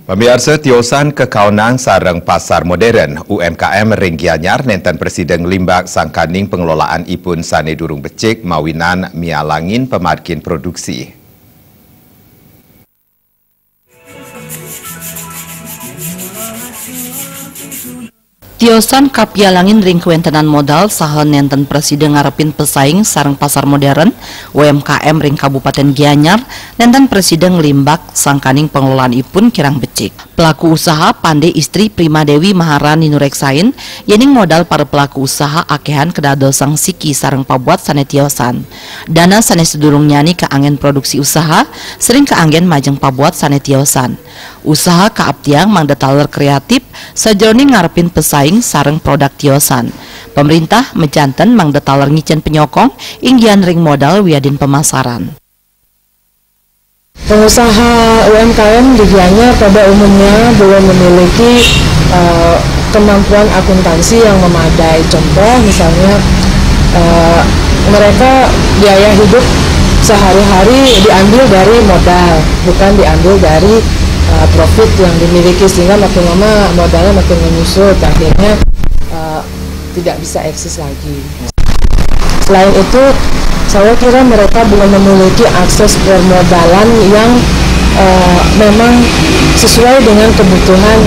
Pemirsa tiosan kekaunang sareng pasar modern UMKM ring Gianyar nenten Presiden Limbak sangkaning pengelolaan ipun sane durung becik mawinan mialangin pemarkin produksi. Tiosan kapialangin ring kuentenan modal saha nenten Presiden ngarepin pesaing sareng pasar modern UMKM ring Kabupaten Gianyar nenten Presiden Limbak sangkaning pengelolaan ipun kirang becik. Pelaku usaha pandai istri Prima Dewi Maharani Nureksain yening modal para pelaku usaha akehan kedadosang siki sareng pabuat sane tiosan. Dana sane sedurung nyani keanggen produksi usaha sering keanggen majeng pabuat sane tiosan. Usaha kaaptiang mang detaler kreatif sajroning ngarepin pesaing sareng produk tiosan. Pemerintah mencanten mang detaler ngicen penyokong inggian ring modal wiadin pemasaran. Pengusaha UMKM di Gianyar pada umumnya belum memiliki kemampuan akuntansi yang memadai. Contoh misalnya mereka biaya hidup sehari-hari diambil dari modal, bukan diambil dari profit yang dimiliki, sehingga makin lama modalnya makin menyusut, akhirnya tidak bisa eksis lagi. Selain itu, saya kira mereka belum memiliki akses permodalan yang memang sesuai dengan kebutuhan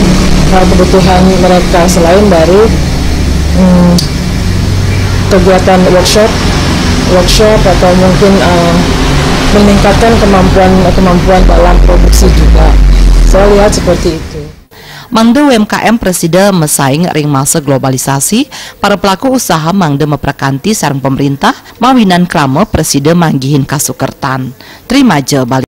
mereka, selain dari kegiatan workshop atau mungkin meningkatkan kemampuan dalam produksi juga. Saya lihat seperti itu. Mangde UMKM Presiden mesaing ring masa globalisasi, para pelaku usaha mangde meprakanti sareng pemerintah mawinan krama Presiden manggihin kasukertan. Terima je balik.